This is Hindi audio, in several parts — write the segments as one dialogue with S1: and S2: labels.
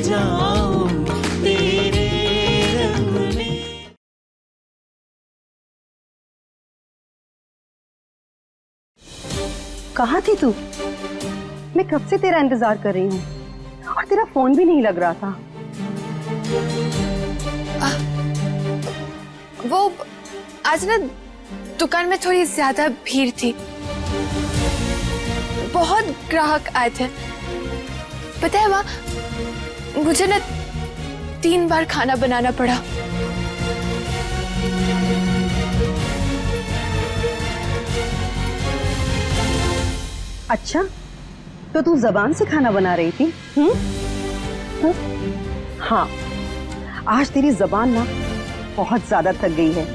S1: जाऊं तेरे रंग में।
S2: कहाँ थी तू? मैं कब से तेरा इंतजार कर रही हूँ और तेरा फोन भी नहीं लग रहा था।
S3: वो आज ना दुकान में थोड़ी ज्यादा भीड़ थी, बहुत ग्राहक आए थे। पता है माँ, मुझे ना 3 बार खाना बनाना पड़ा।
S2: अच्छा, तो तू जबान से खाना बना रही थी? हाँ, आज तेरी जबान ना बहुत ज्यादा थक गई है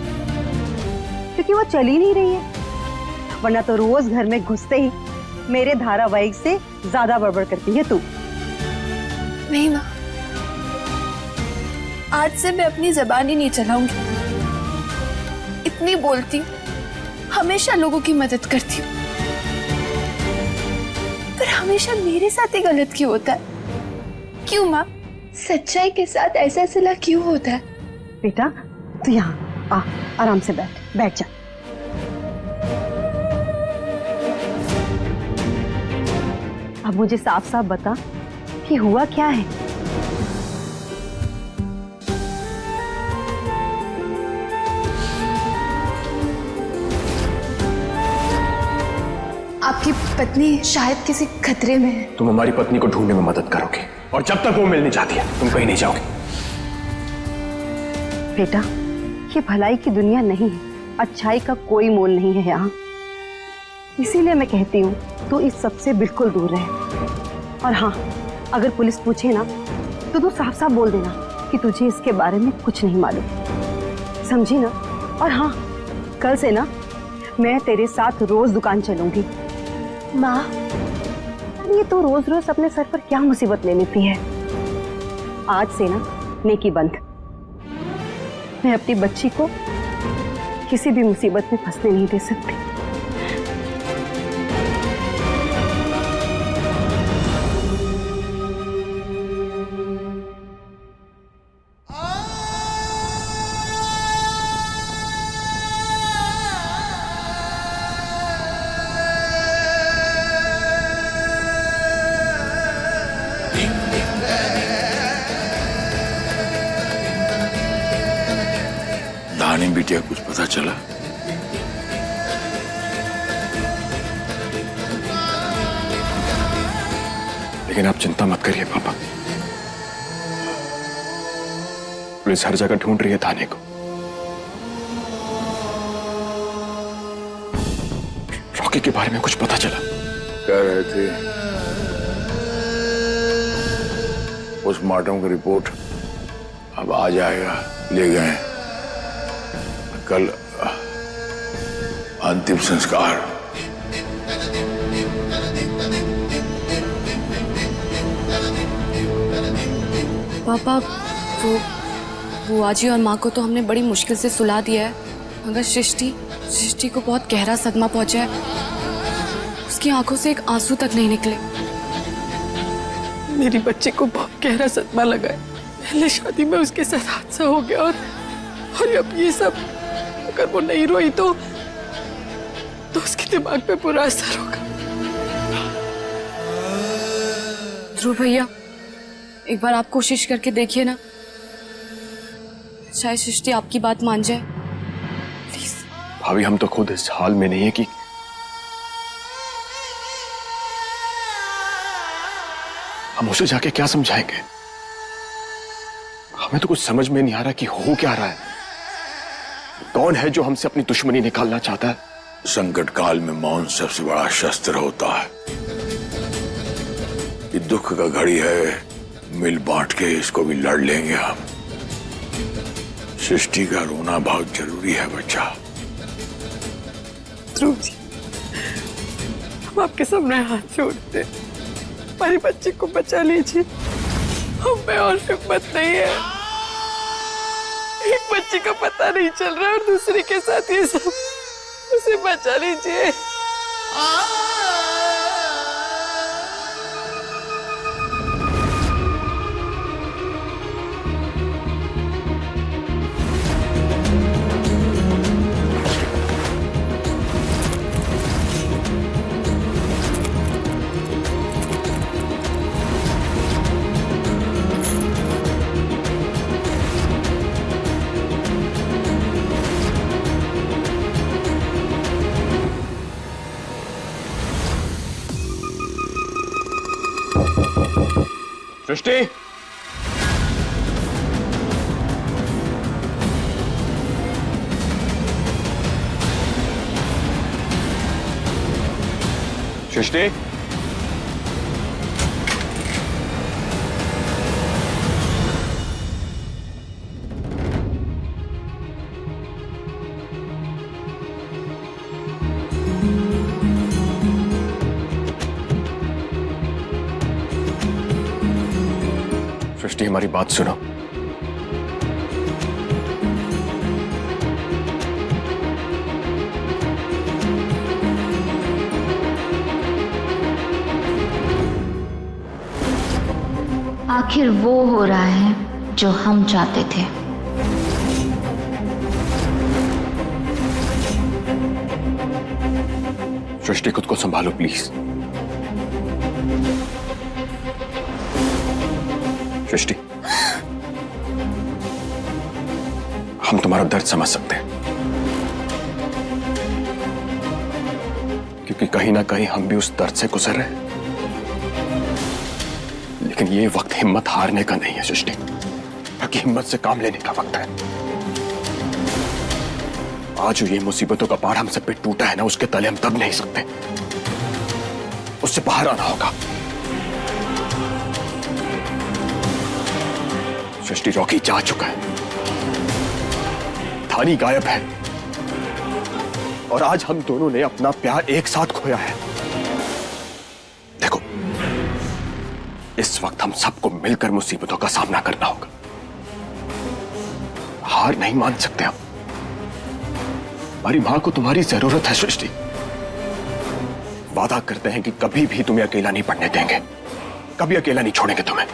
S2: क्योंकि वो चल ही नहीं रही है, वरना तो रोज घर में घुसते ही मेरे धारावाहिक से ज्यादा बड़बड़ करती है तू।
S3: नहीं माँ, आज से मैं अपनी जबान ही नहीं चलाऊंगी। इतनी बोलती हूँ, हमेशा लोगों की मदद करती हूँ, पर हमेशा मेरे साथ ही गलत क्यों होता है? क्यों माँ, सच्चाई के साथ ऐसा सिला क्यों होता है?
S2: बेटा तू यहाँ आ, आराम से बैठ जा। अब मुझे साफ साफ बता कि हुआ क्या है?
S3: आपकी पत्नी शायद किसी खतरे में है।
S4: तुम हमारी पत्नी को ढूंढने में मदद करोगे और जब तक वो मिलनी चाहती है तुम कहीं नहीं जाओगे।
S2: बेटा, ये भलाई की दुनिया नहीं है, अच्छाई का कोई मोल नहीं है यहाँ। इसीलिए मैं कहती हूँ तू इस सब से बिल्कुल दूर रहे। और हाँ, अगर पुलिस पूछे ना तो तू साफ साफ बोल देना कि तुझे इसके बारे में कुछ नहीं मालूम, समझी ना? और हाँ, कल से ना मैं तेरे साथ रोज दुकान चलूंगी।
S3: माँ,
S2: ये तो रोज रोज अपने सर पर क्या मुसीबत ले लेती है। आज से ना नेकी बंद। मैं अपनी बच्ची को किसी भी मुसीबत में फंसने नहीं दे सकती।
S5: दानी बिटिया कुछ पता चला?
S4: लेकिन आप चिंता मत करिए पापा, पुलिस हर जगह ढूंढ रही है थाने को। रॉकी के बारे में कुछ पता चला?
S5: कह रहे थे पोस्टमार्टम की रिपोर्ट अब आ जाएगा, ले गए। कल अंतिम संस्कार।
S6: पापा, बुआ जी और माँ को तो हमने बड़ी मुश्किल से सुला दिया है, मगर सृष्टि को बहुत गहरा सदमा पहुंचा है। उसकी आंखों से एक आंसू तक नहीं निकले।
S7: मेरी बच्ची को बहुत गहरा सदमा लगा है। पहले शादी में उसके साथ हादसा हो गया और अब ये सब। अगर वो नहीं रोई तो उसके दिमाग पे बुरा असर होगा।
S6: ध्रुव भैया, एक बार आप कोशिश करके देखिए ना, शायद सृष्टि आपकी बात मान जाए। प्लीज।
S4: भाभी, हम तो खुद इस हाल में नहीं है कि हम उसे जाके क्या समझाएंगे। हमें तो कुछ समझ में नहीं आ रहा कि हो क्या रहा है। कौन है जो हमसे अपनी दुश्मनी निकालना चाहता है?
S5: संकट काल में मौन सबसे बड़ा शस्त्र होता है। ये दुख का घड़ी है, मिल बांट के इसको भी लड़ लेंगे हम। सृष्टि का रोना बहुत जरूरी है बच्चा।
S7: ध्रुव जी, हम आपके सामने हाथ जोड़ते, हमारी बच्ची को बचा लीजिए। हमें और हिम्मत नहीं है। एक बच्ची का पता नहीं चल रहा और दूसरी के साथ ये सब। उसे बचा लीजिए।
S4: सृष्टि, सृष्टि, सृष्टि, हमारी बात सुनो।
S8: आखिर वो हो रहा है जो हम चाहते थे।
S4: सृष्टि, खुद को संभालो प्लीज। सृष्टि, हम तुम्हारा दर्द समझ सकते हैं, क्योंकि कहीं ना कहीं हम भी उस दर्द से गुजर रहे हैं। लेकिन ये वक्त हिम्मत हारने का नहीं है सृष्टि, बल्कि हिम्मत से काम लेने का वक्त है। आज जो ये मुसीबतों का पहाड़ हम सब पे टूटा है ना, उसके तले हम दब नहीं सकते, उससे बाहर आना होगा। सृष्टि, रॉकी जा चुका है, धानी गायब है, और आज हम दोनों ने अपना प्यार एक साथ खोया है। देखो, इस वक्त हम सबको मिलकर मुसीबतों का सामना करना होगा। हार नहीं मान सकते हम। हमारी मां को तुम्हारी जरूरत है सृष्टि। वादा करते हैं कि कभी भी तुम्हें अकेला नहीं पड़ने देंगे, कभी अकेला नहीं छोड़ेंगे तुम्हें।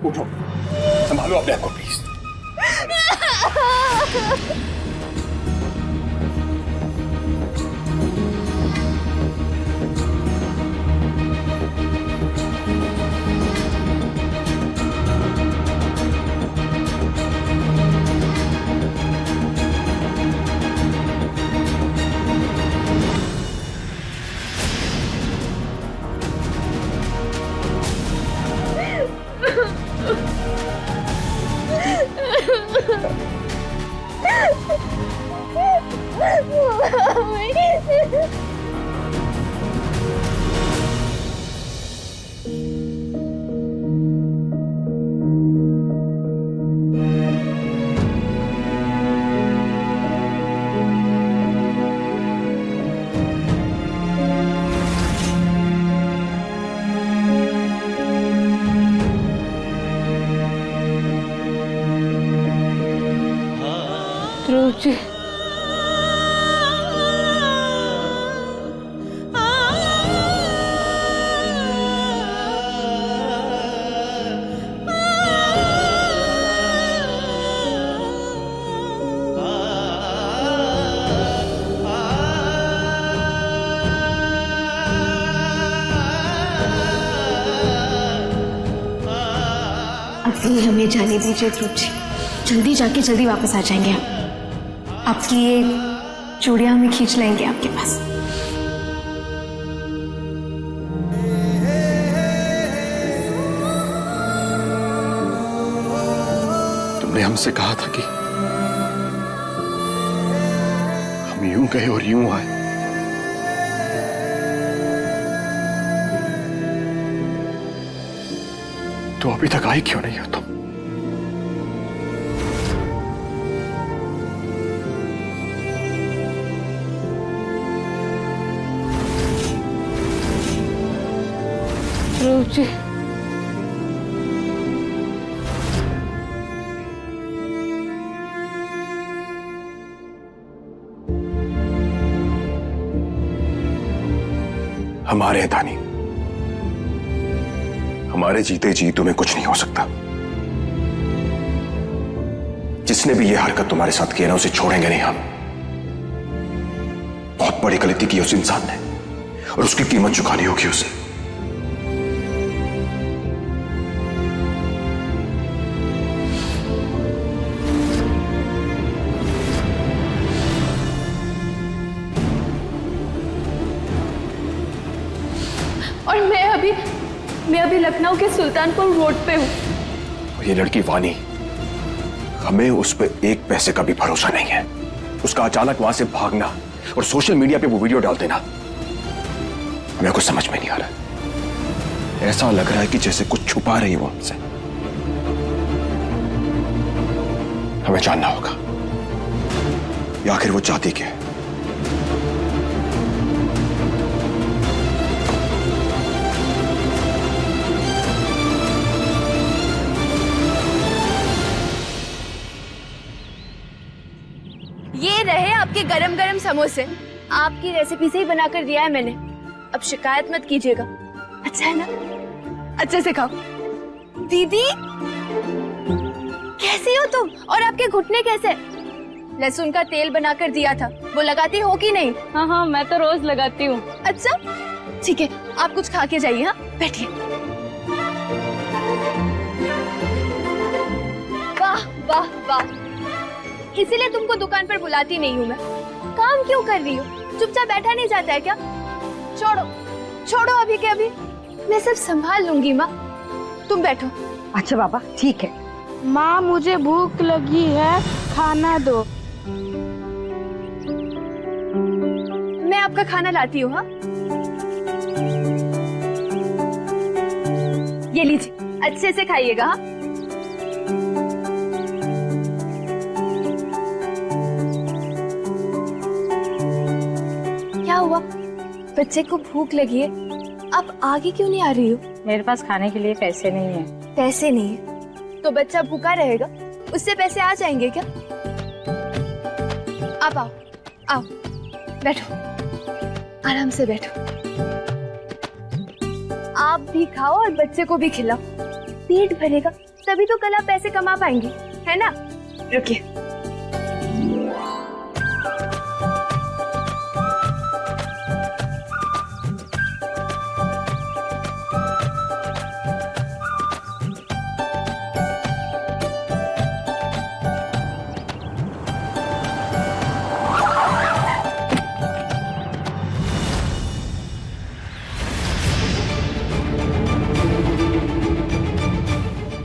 S4: उठो, संभालो अपने आप को प्लीज।
S7: ध्रुव जी,
S9: अभी हमें जाने दीजिए ध्रुव जी, जल्दी जाके जल्दी वापस आ जाएंगे हम। आपकी ये चूड़ियां हमें खींच लाएंगे आपके पास।
S4: तुमने हमसे कहा था कि हम यूं गए और यूं आए। तो अभी तक आई क्यों नहीं हो तुम?
S7: ध्रुव जी,
S4: हमारे धानी, हमारे जीते जी तुम्हें कुछ नहीं हो सकता। जिसने भी ये हरकत तुम्हारे साथ की है ना, उसे छोड़ेंगे नहीं हम। बहुत बड़ी गलती की उस इंसान ने और उसकी कीमत चुकानी होगी उसे।
S3: और मैं अभी लखनऊ के सुल्तानपुर रोड पे हूँ।
S4: ये लड़की वानी, हमें उस पर एक पैसे का भी भरोसा नहीं है। उसका अचानक वहां से भागना और सोशल मीडिया पे वो वीडियो डाल देना, मेरे को समझ में नहीं आ रहा। ऐसा लग रहा है कि जैसे कुछ छुपा रही है वो हमसे। हमें जानना होगा या आखिर वो चाहती क्या है।
S3: ये रहे आपके गरम गरम समोसे। आपकी रेसिपी से ही बनाकर दिया है मैंने। अब शिकायत मत कीजिएगा, अच्छा है ना? अच्छे से खाओ। दीदी कैसी हो तुम? और आपके घुटने कैसे? लहसुन का तेल बनाकर दिया था, वो लगाती हो कि नहीं?
S6: हाँ, मैं तो रोज लगाती हूँ।
S3: अच्छा ठीक है, आप कुछ खा के जाइए। हाँ बैठिए। वाह वाह वाह, इसीलिए तुमको दुकान पर बुलाती नहीं हूँ मैं। काम क्यों कर रही हो? चुपचाप बैठा नहीं जाता है क्या? छोड़ो छोड़ो, अभी के अभी मैं सब संभाल लूंगी। माँ तुम बैठो।
S2: अच्छा बाबा ठीक है।
S7: माँ मुझे भूख लगी है, खाना दो।
S3: मैं आपका खाना लाती हूँ। हाँ ये लीजिए, अच्छे से खाइएगा। हाँ क्या हुआ? बच्चे को भूख लगी है, आप आगे क्यों नहीं आ रही हो?
S10: मेरे पास खाने के लिए पैसे नहीं है।
S3: पैसे नहीं है तो बच्चा भूखा रहेगा, उससे पैसे आ जाएंगे क्या? आप आओ आओ, बैठो, आराम से बैठो। आप भी खाओ और बच्चे को भी खिलाओ, पेट भरेगा तभी तो कल आप पैसे कमा पाएंगे, है ना? रुकिए।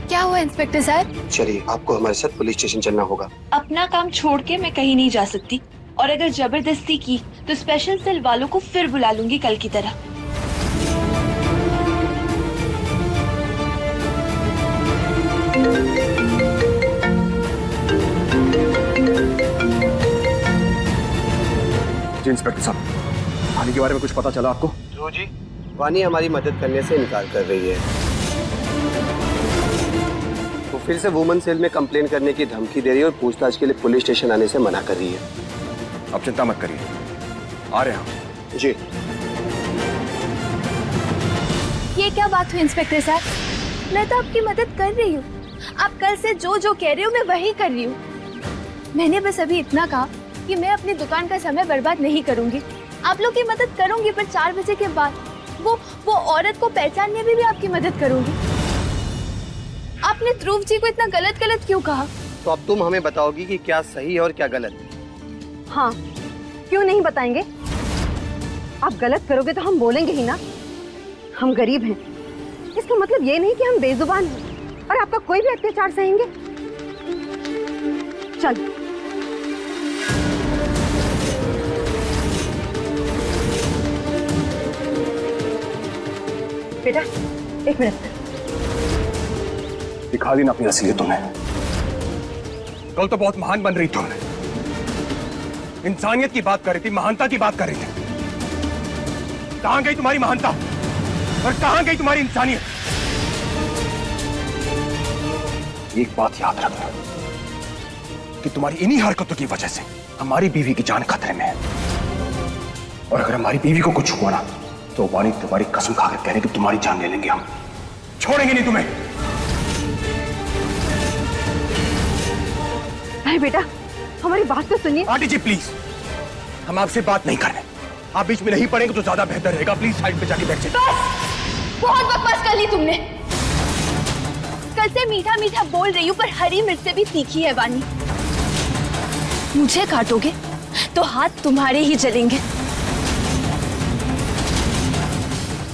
S3: क्या हुआ इंस्पेक्टर साहब?
S11: चलिए, आपको हमारे साथ पुलिस स्टेशन चलना होगा।
S12: अपना काम छोड़ के मैं कहीं नहीं जा सकती, और अगर जबरदस्ती की तो स्पेशल सेल वालों को फिर बुला लूंगी कल की तरह।
S4: जी इंस्पेक्टर साहब, वानी के बारे में कुछ पता चला आपको?
S11: जी, वानी हमारी मदद करने से इनकार कर रही है। वो फिर से वुमन सेल में कंप्लेन करने की धमकी दे रही है और पूछताछ के लिए पुलिस स्टेशन आने से मना कर रही है।
S4: आप चिंता मत करिए, आ रहे हैं।
S11: जी।
S3: ये क्या बात हुई इंस्पेक्टर साहब? मैं तो आपकी मदद कर रही हूँ। आप कल से जो जो कह रहे हो मैं वही कर रही हूँ। मैंने बस अभी इतना कहा कि मैं अपनी दुकान का समय बर्बाद नहीं करूंगी, आप लोग की मदद करूंगी, पर 4 बजे के बाद वो औरत को पहचानने में भी आपकी मदद करूंगी। आपने ध्रुव जी को इतना गलत गलत क्यों कहा?
S11: तो अब तुम हमें बताओगी कि क्या सही है और क्या गलत?
S2: हाँ क्यों नहीं बताएंगे? आप गलत करोगे तो हम बोलेंगे ही ना। हम गरीब हैं, इसका मतलब ये नहीं कि हम बेजुबान हैं और आपका कोई भी अत्याचार सहेंगे। चल बेटा, 1 मिनट
S4: दिखा दी ना अपनी असलियत तुम्हें। कल तो बहुत महान बन रही तुम, इंसानियत की बात कर रही थी, महानता की बात कर रही थी। कहां गई तुम्हारी महानता और कहां गई तुम्हारी इंसानियत? एक बात याद रखना कि तुम्हारी इन्हीं हरकतों की वजह से हमारी बीवी की जान खतरे में है, और अगर हमारी बीवी को कुछ हुआ ना तो वानी तुम्हारी कसम खाकर कह रहे कि तुम्हारी जान ले लेंगे हम। छोड़ेंगे नहीं तुम्हें।
S2: अरे बेटा, हमारी बात तो सुनिए।
S4: आंटी जी प्लीज, हम आपसे बात नहीं कर रहे। आप बीच में नहीं पड़ेंगे तो ज्यादा बेहतर रहेगा। प्लीज साइड पे जाके बैठ जाइए।
S3: बस, बहुत बकवास कर ली तुमने। कल से मीठा मीठा बोल रही हूँ, पर हरी मिर्च से भी तीखी है वाणी। मुझे काटोगे तो हाथ तुम्हारे ही जलेंगे।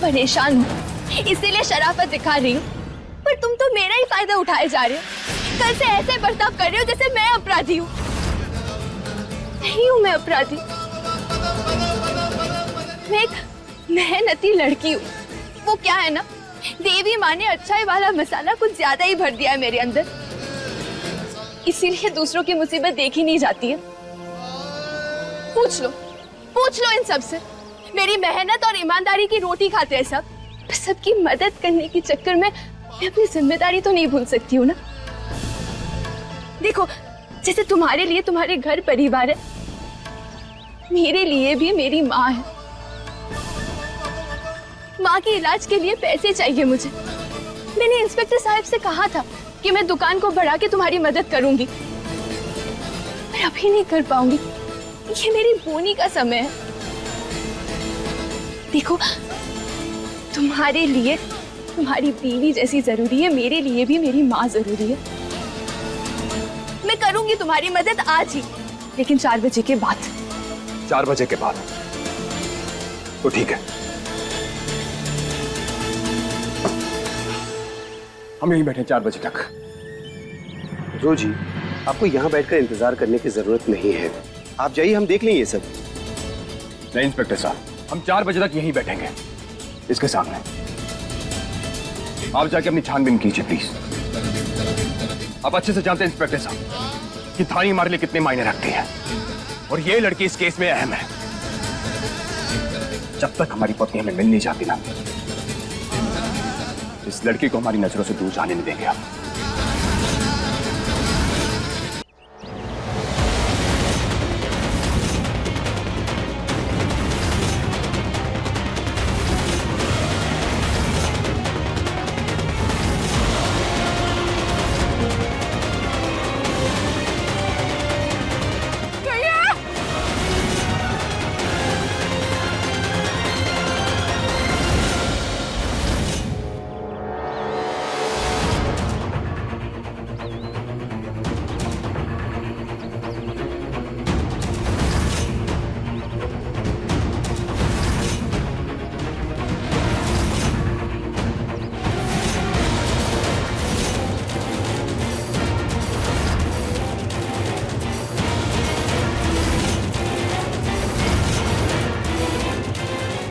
S3: परेशान हूँ इसीलिए शराफत दिखा रही हूँ, पर तुम तो मेरा ही फायदा उठाए जा रहे हो। कल से ऐसे बर्ताव कर रहे हो जैसे मैं अपराधी हूँ। नहीं हूँ मैं अपराधी, मैं एक मेहनती लड़की हूँ। वो क्या है ना, देवी माँ ने अच्छाई वाला मसाला कुछ ज्यादा ही भर दिया है मेरे अंदर, इसीलिए दूसरों की मुसीबत देखी नहीं जाती है। पूछ लो इन सब से। मेरी मेहनत और ईमानदारी की रोटी खाते हैं सब, पर सबकी मदद करने के चक्कर में मैं अपनी जिम्मेदारी तो नहीं भूल सकती हूँ ना। देखो, जैसे तुम्हारे लिए तुम्हारे घर परिवार है, मेरे लिए भी मेरी माँ है। माँ के इलाज के लिए पैसे चाहिए मुझे। मैंने इंस्पेक्टर साहब से कहा था कि मैं दुकान को बढ़ा के तुम्हारी मदद करूंगी, पर अभी नहीं कर पाऊंगी। ये मेरी बोनी का समय है। देखो, तुम्हारे लिए तुम्हारी बीवी जैसी जरूरी है, मेरे लिए भी मेरी माँ जरूरी है। मैं करूंगी तुम्हारी मदद आज ही, लेकिन 4 बजे के बाद।
S4: 4 बजे के बाद तो ठीक है, हम यहीं बैठे 4 बजे तक।
S11: ध्रुव जी, आपको यहाँ बैठकर इंतजार करने की जरूरत नहीं है। आप जाइए, हम देख लेंगे ये सब।
S4: नहीं इंस्पेक्टर साहब, हम 4 बजे तक यहीं बैठेंगे इसके सामने। आप जाके अपनी छानबीन कीजिए प्लीज। आप अच्छे से जानते हैं इंस्पेक्टर साहब कि थाने हमारे लिए कितने मायने रखती है, और ये लड़की इस केस में अहम है। जब तक हमारी पत्नी हमें मिल नहीं जाती ना, इस लड़की को हमारी नजरों से दूर जाने नहीं देंगे हम।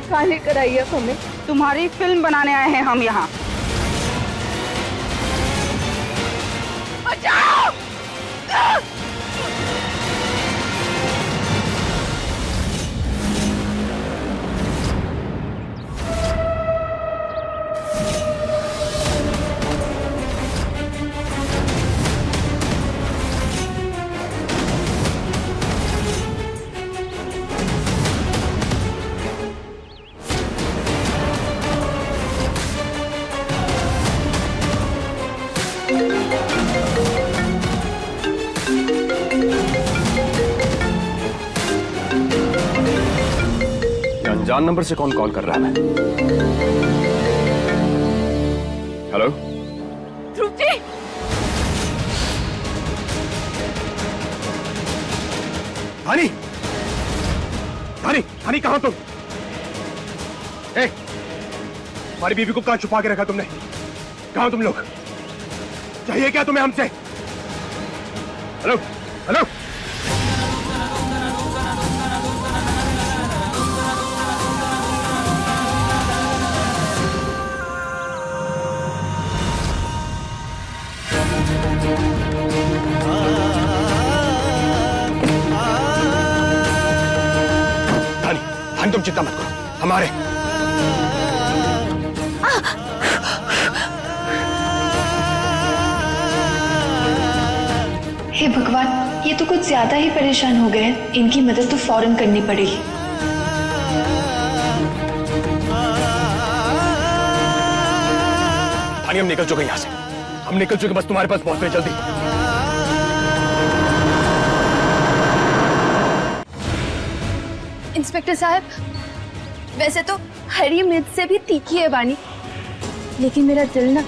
S2: कहाँ लेकर आई है हमें? तुम्हारी फिल्म बनाने आए हैं हम यहाँ। बचाओ!
S4: अनजान नंबर से कौन कॉल कर रहा है? हेलो
S3: ध्रुव जी,
S4: हनी, हनी, हनी कहां तुम? हमारी बीवी को कहां छुपा के रखा तुमने? कहां तुम लोग? चाहिए क्या तुम्हें हमसे? हेलो हेलो, तुम चिंता मत करो, हमारे
S12: हे भगवान, ये तो कुछ ज्यादा ही परेशान हो गए हैं। इनकी मदद तो फौरन करनी पड़ेगी।
S4: थाने हम निकल चुके हैं यहाँ से, हम निकल चुके, बस तुम्हारे पास पहुंचने जल्दी।
S3: इंस्पेक्टर साहब, वैसे तो हरी मिर्च से भी तीखी है वाणी, लेकिन मेरा दिल ना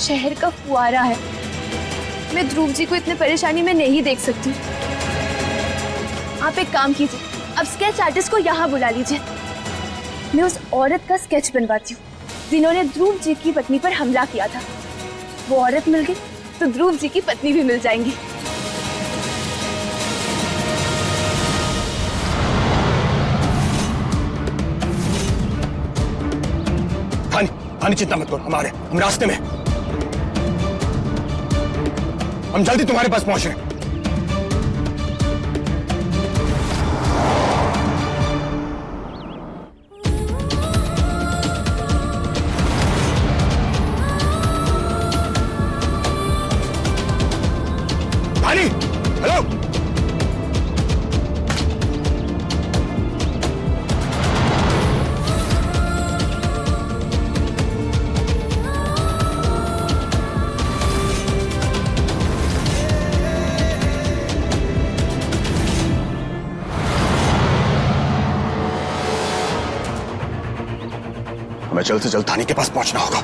S3: शहर का फुआरा है। मैं ध्रुव जी को इतने परेशानी में नहीं देख सकती। आप एक काम कीजिए, अब स्केच आर्टिस्ट को यहाँ बुला लीजिए। मैं उस औरत का स्केच बनवाती हूँ जिन्होंने ध्रुव जी की पत्नी पर हमला किया था। वो औरत मिल गई तो ध्रुव जी की पत्नी भी मिल जाएंगी।
S4: थानी चिंता मत करो, हम रास्ते में, हम जल्दी तुम्हारे पास पहुंच रहे हैं। थानी, हेलो, हमें जल्द से जल्द थाने के पास पहुंचना होगा।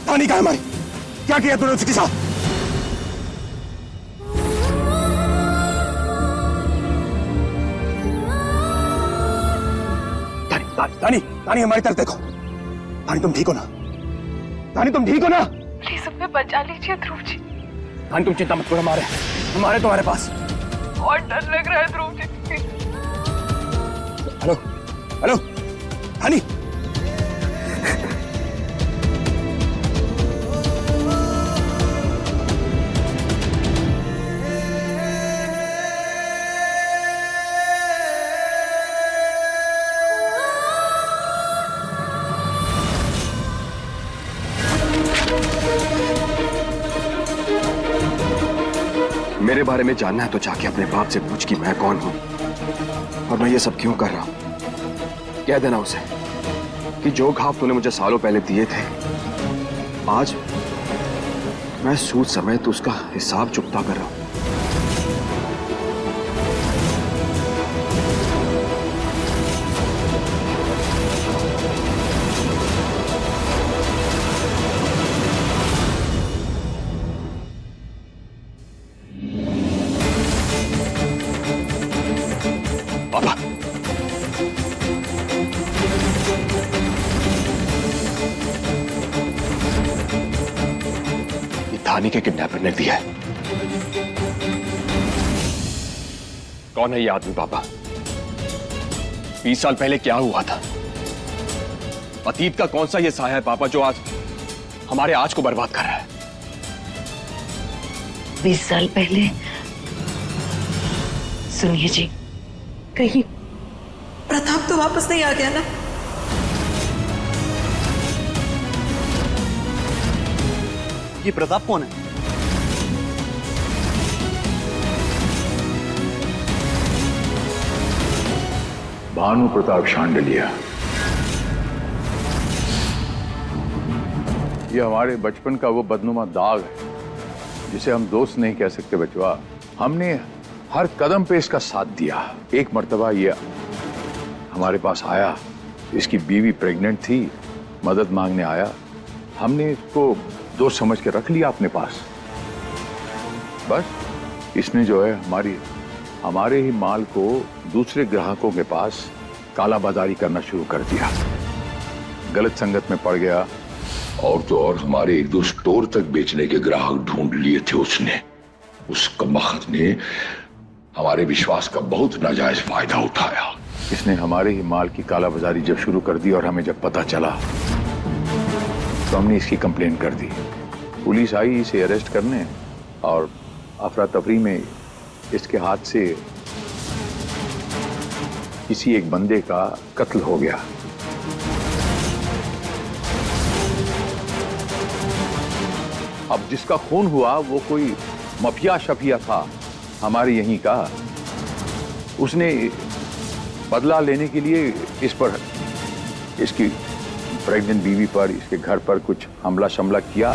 S4: थानी कहाँ है हमारी? क्या किया तूने उसके साथ? तानी हमारी तरफ देखो। तानी तुम ठीक हो ना? तानी तुम ठीक हो ना?
S3: प्लीज हमें बचा लीजिए ध्रुव जी।
S4: तानी तुम चिंता मत करो, हमारे तुम्हारे पास।
S3: और डर लग रहा है ध्रुव जी।
S4: हेलो हेलो तानी, मेरे बारे में जानना है तो जाके अपने बाप से पूछ कि मैं कौन हूं और मैं ये सब क्यों कर रहा हूं। कह देना उसे कि जो घाव तूने मुझे सालों पहले दिए थे, आज मैं सूद समेत उसका हिसाब चुकता कर रहा हूं। वानी के किडनैपर ने दिया है। कौन है ये आदमी पापा? 20 साल पहले क्या हुआ था? अतीत का कौन सा ये साया है पापा जो आज हमारे आज को बर्बाद कर रहा है?
S12: 20 साल पहले। सुनिए जी, कहीं प्रताप तो वापस नहीं आ गया ना?
S11: ये प्रताप कौन है?
S5: भानु प्रताप शांडिलिया। ये हमारे बचपन का वो बदनुमा दाग है जिसे हम दोस्त नहीं कह सकते बचवा। हमने हर कदम पे इसका साथ दिया। एक मर्तबा ये हमारे पास आया, इसकी बीवी प्रेग्नेंट थी, मदद मांगने आया। हमने इसको दोस्त समझ के रख लिया अपने पास। बस इसने जो है हमारे ही माल को दूसरे ग्राहकों के पास काला बाजारी करना शुरू कर दिया। गलत संगत में पड़ गया। और तो और हमारे 1-2 स्टोर तक बेचने के ग्राहक ढूंढ लिए थे उसने। उस कमबख्त ने हमारे विश्वास का बहुत नाजायज फायदा उठाया। इसने हमारे ही माल की काला बाजारी जब शुरू कर दी और हमें जब पता चला तो हमने इसकी कंप्लेन कर दी। पुलिस आई इसे अरेस्ट करने और अफरा तफरी में इसके हाथ से किसी एक बंदे का कत्ल हो गया। अब जिसका खून हुआ वो कोई मफिया शफिया था हमारे यहीं का। उसने बदला लेने के लिए इस पर, इसकी प्रेग्नेंट बीवी पर, इसके घर पर कुछ हमला शमला किया।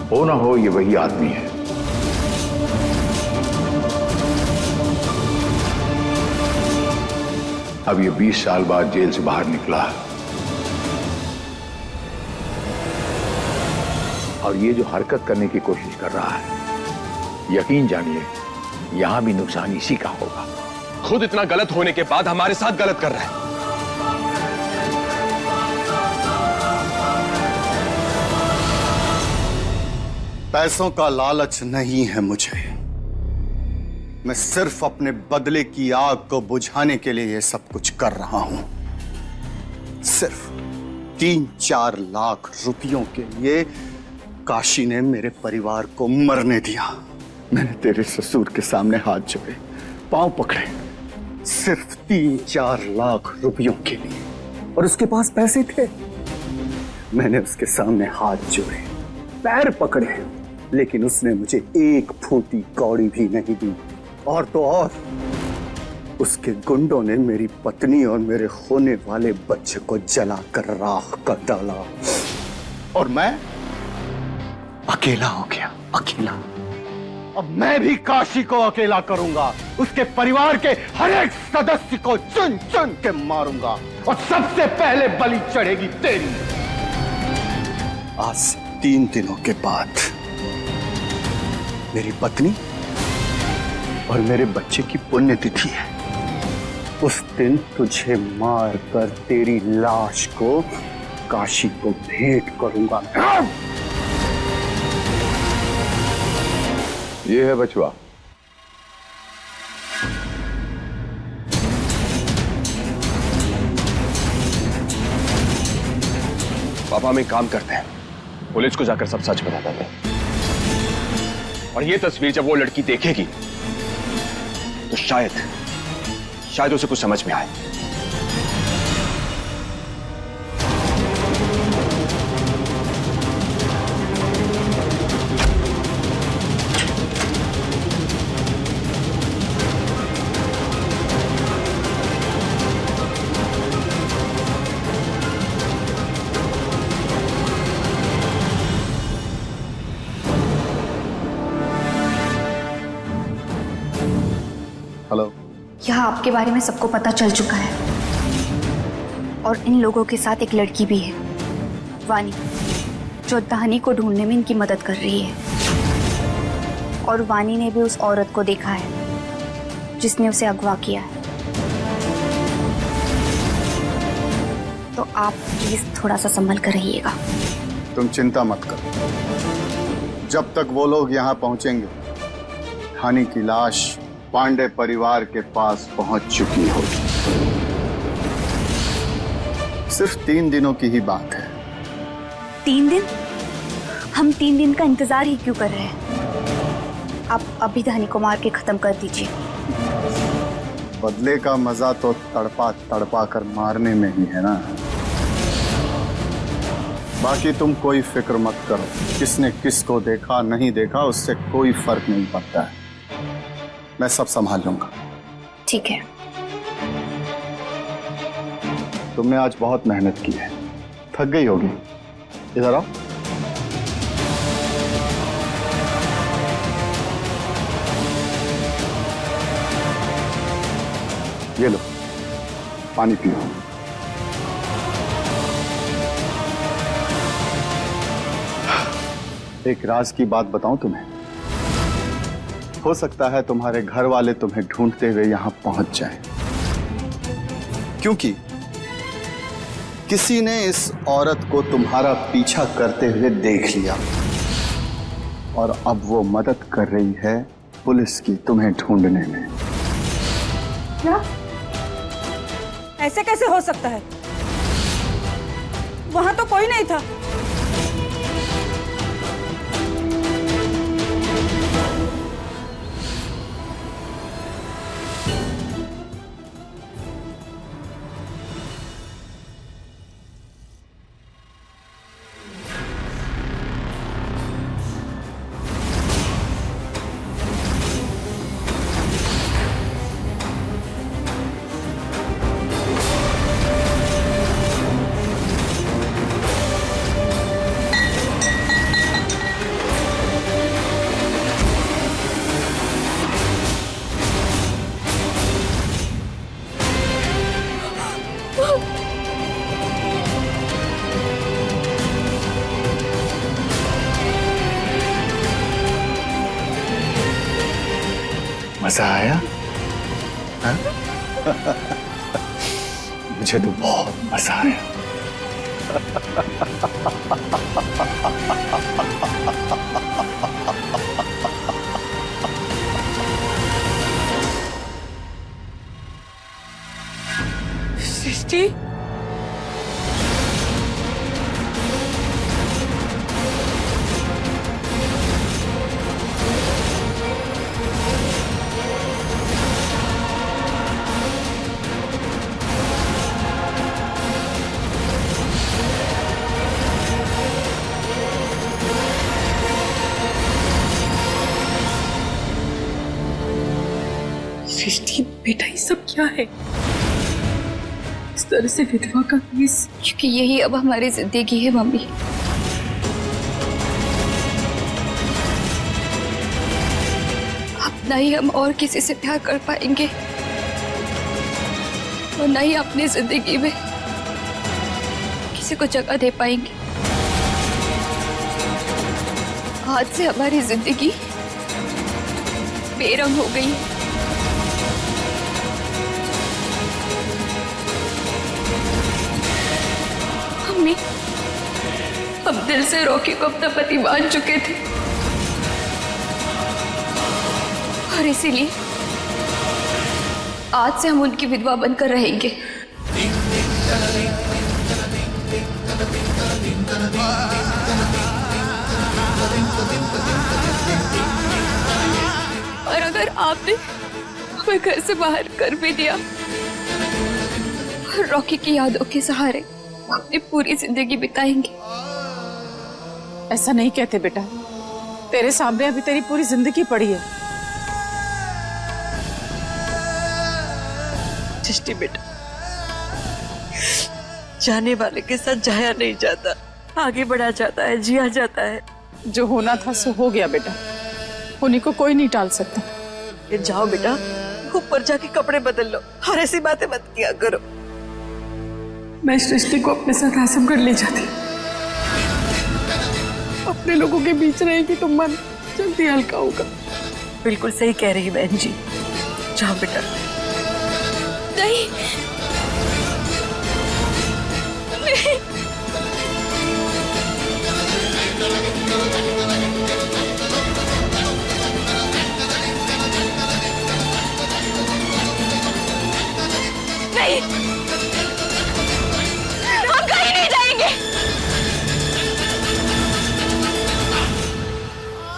S5: हो ना हो ये वही आदमी है। अब ये 20 साल बाद जेल से बाहर निकला और ये जो हरकत करने की कोशिश कर रहा है, यकीन जानिए यहां भी नुकसान इसी का होगा।
S4: खुद इतना गलत होने के बाद हमारे साथ गलत कर रहा है।
S11: पैसों का लालच नहीं है मुझे। मैं सिर्फ अपने बदले की आग को बुझाने के लिए ये सब कुछ कर रहा हूं। सिर्फ 3-4 लाख रुपयों के लिए काशी ने मेरे परिवार को मरने दिया। मैंने तेरे ससुर के सामने हाथ जोड़े, पांव पकड़े, सिर्फ 3-4 लाख रुपयों के लिए। और उसके पास पैसे थे। मैंने उसके सामने हाथ जोड़े, पैर पकड़े, लेकिन उसने मुझे एक फूटी कौड़ी भी नहीं दी। और तो और उसके गुंडों ने मेरी पत्नी और मेरे होने वाले बच्चे को जलाकर राख कर डाला। और मैं अकेला हो गया, अकेला। अब मैं भी काशी को अकेला करूंगा। उसके परिवार के हर एक सदस्य को चुन चुन के मारूंगा और सबसे पहले बलि चढ़ेगी तेरी। आज 3 दिनों के बाद मेरी पत्नी और मेरे बच्चे की पुण्यतिथि है। उस दिन तुझे मार कर तेरी लाश को काशी को भेंट करूंगा।
S5: ये है बचवा।
S4: पापा हम एक काम करते हैं, पुलिस को जाकर सब सच बता देते हैं। और ये तस्वीर जब वो लड़की देखेगी तो शायद उसे कुछ समझ में आए।
S11: हेलो।
S9: यहाँ आपके बारे में सबको पता चल चुका है और इन लोगों के साथ एक लड़की भी है, वानी, जो दहनी को ढूंढने में इनकी मदद कर रही है। और वानी ने भी उस औरत को देखा है जिसने उसे अगवा किया है। तो आप प्लीज थोड़ा सा संभल कर रहिएगा।
S11: तुम चिंता मत करो, जब तक वो लोग यहाँ पहुंचेंगे हानि की लाश पांडे परिवार के पास पहुंच चुकी होगी। सिर्फ 3 दिनों की ही बात है।
S9: 3 दिन? हम 3 दिन का इंतजार ही क्यों कर रहे हैं? आप अभी धनी को मार के खत्म कर दीजिए।
S11: बदले का मजा तो तड़पा तड़पा कर मारने में ही है ना। बाकी तुम कोई फिक्र मत करो, किसने किसको देखा नहीं देखा उससे कोई फर्क नहीं पड़ता है, मैं सब संभाल लूंगा।
S9: ठीक है।
S11: तुमने आज बहुत मेहनत की है, थक गई होगी, इधर आओ। ये लो पानी पियो। एक राज की बात बताऊं तुम्हें, हो सकता है तुम्हारे घर वाले तुम्हें ढूंढते हुए यहां पहुंच जाएं, क्योंकि किसी ने इस औरत को तुम्हारा पीछा करते हुए देख लिया और अब वो मदद कर रही है पुलिस की तुम्हें ढूंढने में।
S13: क्या? ऐसे कैसे हो सकता है? वहां तो कोई नहीं था।
S11: मजा आया? हाँ? मुझे तो बहुत मजा आया।
S7: सृष्टि, सृष्टि बेटा ये सब क्या है? इस तरह से विधवा का केस?
S6: क्योंकि यही अब हमारी जिंदगी है मम्मी। अब ना ही हम और किसी से प्यार कर पाएंगे और ना ही अपनी जिंदगी में किसी को जगह दे पाएंगे। आज से हमारी जिंदगी बेरंग हो गई है। हम दिल से रॉकी को अपना पति मान चुके थे और इसीलिए आज से हम उनकी विधवा बनकर रहेंगे। और अगर आपने हमें घर से बाहर कर भी दिया और रॉकी की यादों के सहारे अपनी पूरी जिंदगी बिताएंगे।
S10: ऐसा नहीं कहते बेटा, तेरे सामने अभी तेरी पूरी जिंदगी पड़ी है।
S7: सृष्टि बेटा, जाने वाले के साथ जाया नहीं जाता, आगे बढ़ा जाता है, जिया जाता है।
S10: जो होना था सो हो गया बेटा, उन्हीं को कोई नहीं टाल सकता।
S7: ये जाओ बेटा, ऊपर जाके कपड़े बदल लो और ऐसी बातें मत किया करो। मैं सृष्टि को अपने साथ आसम कर ले जाती, अपने लोगों के बीच रहेगी तो मन जल्दी हल्का होगा। बिल्कुल सही कह रही बहन जी, जाओ बेटा।
S6: नहीं,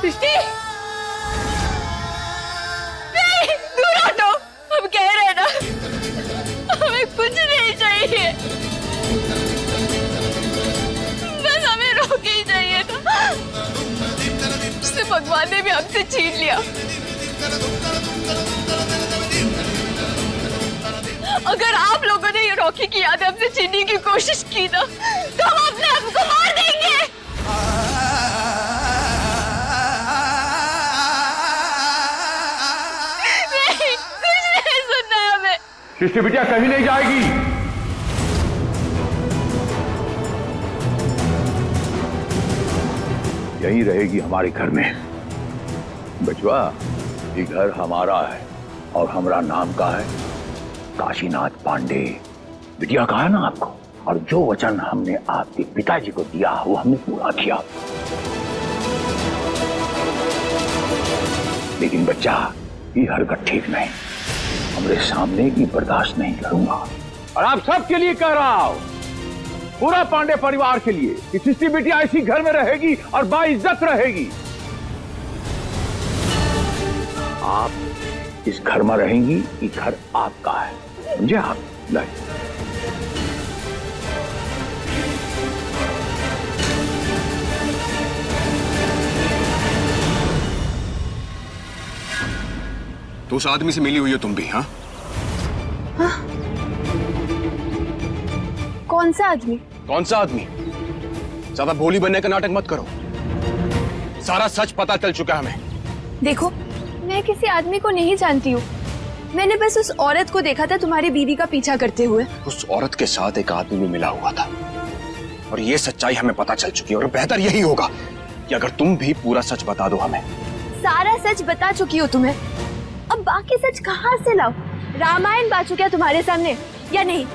S3: सृष्टि नहीं, दूर हटो। हम कह रहे हैं ना, हमें कुछ नहीं चाहिए, बस हमें रोके ही चाहिए था। उसने भगवान ने भी हमसे छीन लिया। अगर आप लोगों ने ये रॉकी की याद हमसे छीनने की कोशिश की ना, तो हम अपने आप को मार देंगे। नहीं, कुछ नहीं सुनना है हमें।
S5: सृष्टि बिटिया कहीं नहीं जाएगी। यहीं रहेगी हमारे घर में। बचवा, ये घर हमारा है और हमारा नाम का है काशीनाथ पांडे। बिटिया कहा है ना आपको, और जो वचन हमने आपके पिताजी को दिया वो हमने पूरा किया। लेकिन बच्चा, ये हरकत ठीक नहीं, हमरे सामने की बर्दाश्त नहीं करूंगा। और आप सबके लिए कह रहा हूं, पूरा पांडे परिवार के लिए, कि सृष्टि बिटिया इसी घर में रहेगी और बाइज्जत रहेगी। आप इस घर में रहेंगी, ये घर आपका है, समझे आप? नहीं,
S4: तो उस आदमी से मिली हुई हो तुम भी? हाँ,
S3: कौन सा आदमी?
S4: कौन सा आदमी? ज्यादा भोली बनने का नाटक मत करो। सारा सच पता चल चुका है हमें।
S3: देखो, मैं किसी आदमी को नहीं जानती हूँ। मैंने बस उस औरत को देखा था तुम्हारी बीवी का पीछा करते हुए।
S4: उस औरत के साथ एक आदमी भी मिला हुआ था, और ये सच्चाई हमें पता चल चुकी है। और बेहतर यही होगा कि अगर तुम भी पूरा सच बता दो हमें।
S3: सारा सच बता चुकी हो तुम्हें, अब बाकी सच कहाँ से लाओ? रामायण बाजू क्या तुम्हारे सामने, या नहीं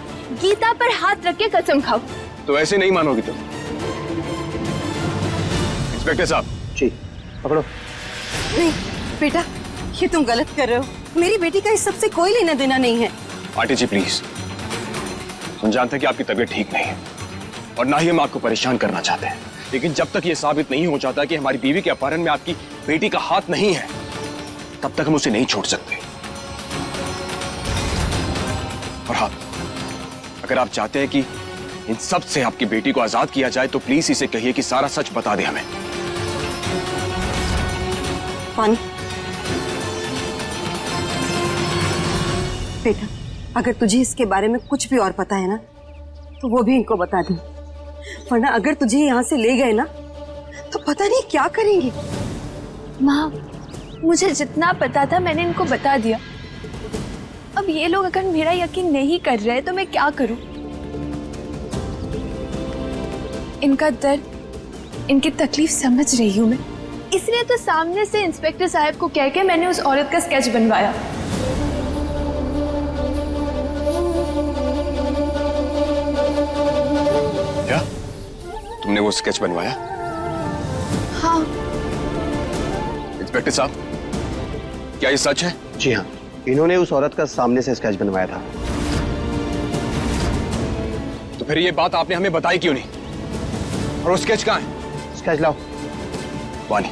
S3: गीता पर हाथ रख के कसम खाओ?
S4: तो ऐसे नहीं मानोगी तुम। इंस्पेक्टर साहब
S2: जी पकड़ो। नहीं बेटा, ये तुम गलत कर रहे हो। मेरी बेटी का इस सब से कोई लेना देना नहीं है।
S4: आंटी जी प्लीज, हम जानते हैं कि आपकी तबीयत ठीक नहीं है और ना ही हम आपको परेशान करना चाहते हैं, लेकिन जब तक ये साबित नहीं हो जाता कि हमारी बीवी के अपहरण में आपकी बेटी का हाथ नहीं है, तब तक हम उसे नहीं छोड़ सकते। और हाँ, अगर आप चाहते हैं कि इन सब से आपकी बेटी को आजाद किया जाए, तो प्लीज इसे कहिए कि सारा सच बता दे हमें।
S2: पानी बेटा, अगर तुझे इसके बारे में कुछ भी और पता है ना, तो वो भी इनको बता दे, वरना अगर तुझे यहाँ से ले गए ना, तो पता नहीं क्या करेंगे।
S3: माँ, मुझे जितना पता था मैंने इनको बता दिया। अब ये लोग अगर मेरा यकीन नहीं कर रहे तो मैं क्या करूं? इनका दर्द, इनकी तकलीफ समझ रही हूं मैं, इसलिए तो सामने से इंस्पेक्टर साहब को कह के मैंने उस औरत का स्केच बनवाया।
S4: क्या तुमने वो स्केच बनवाया?
S3: हाँ।
S4: इंस्पेक्टर साहब, क्या ये सच है?
S14: जी हाँ, इन्होंने उस औरत का सामने से स्केच बनवाया था।
S4: तो फिर ये बात आपने हमें बताई क्यों नहीं? और वो स्केच कहाँ है?
S14: स्केच लाओ।
S4: वानी,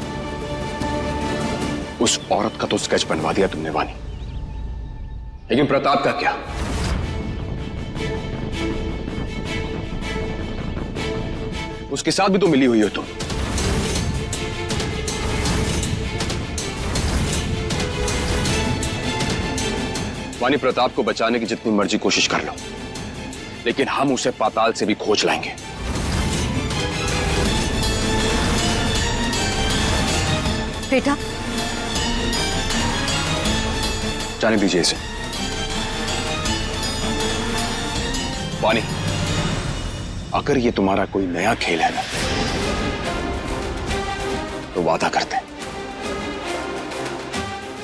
S4: उस औरत का तो स्केच बनवा दिया तुमने वानी, लेकिन प्रताप का क्या? उसके साथ भी तो मिली हुई हो तुम। वानी, प्रताप को बचाने की जितनी मर्जी कोशिश कर लो, लेकिन हम उसे पाताल से भी खोज लाएंगे।
S2: बेटा,
S4: जाने दीजिए इसे। वानी, अगर ये तुम्हारा कोई नया खेल है ना, तो वादा करते हैं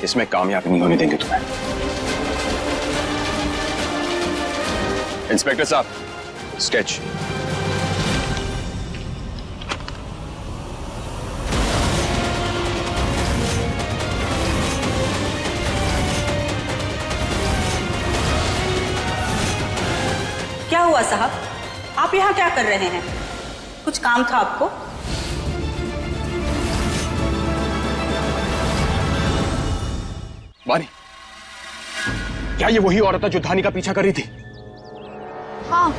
S4: इसमें कामयाब नहीं होने देंगे तुम्हें। इंस्पेक्टर साहब, स्केच।
S13: क्या हुआ साहब, आप यहाँ क्या कर रहे हैं? कुछ काम था आपको?
S4: वानी, क्या ये वही औरत है जो धानी का पीछा कर रही थी?
S3: हाँ।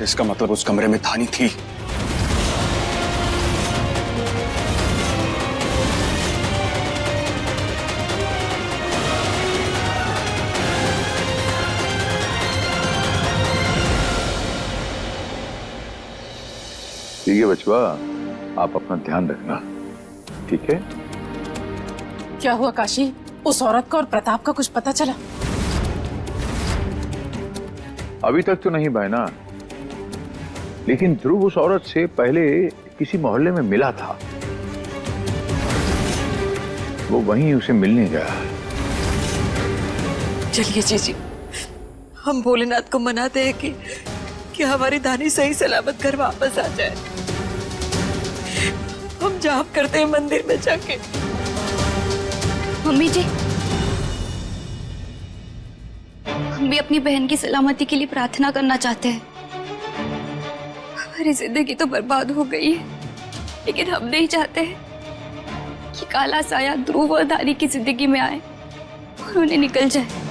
S4: इसका मतलब उस कमरे में धानी थी।
S5: ठीक है बचवा, आप अपना ध्यान रखना, ठीक है?
S10: क्या हुआ काशी? उस औरत का और प्रताप का कुछ पता चला?
S5: अभी तक तो नहीं बहना, लेकिन ध्रुव उस औरत से पहले किसी मोहल्ले में मिला था। वो वहीं उसे मिलने गया।
S7: चलिए जीजी, हम भोलेनाथ को मनाते हैं कि हमारी धानी सही सलामत घर वापस आ जाए। हम जाप करते हैं मंदिर में जाके।
S9: मम्मी जी, हम भी अपनी बहन की सलामती के लिए प्रार्थना करना चाहते हैं। हमारी जिंदगी तो बर्बाद हो गई है, लेकिन हम नहीं चाहते कि काला साया ध्रुव और धानी की जिंदगी में आए और उन्हें निकल जाए।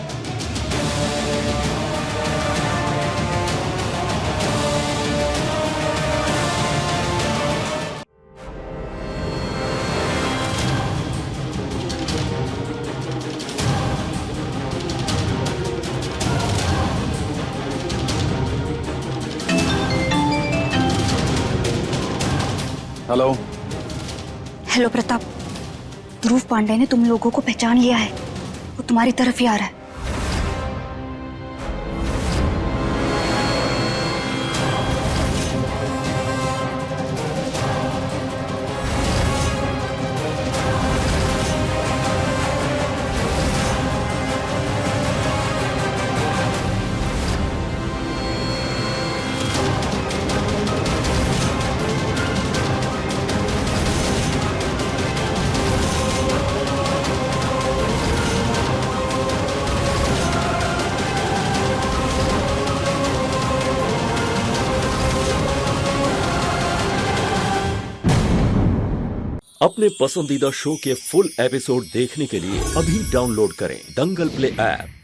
S4: हेलो।
S9: हेलो प्रताप, ध्रुव पांडे ने तुम लोगों को पहचान लिया है। वो तुम्हारी तरफ ही आ रहा है।
S1: अपने पसंदीदा शो के फुल एपिसोड देखने के लिए अभी डाउनलोड करें दंगल प्ले ऐप।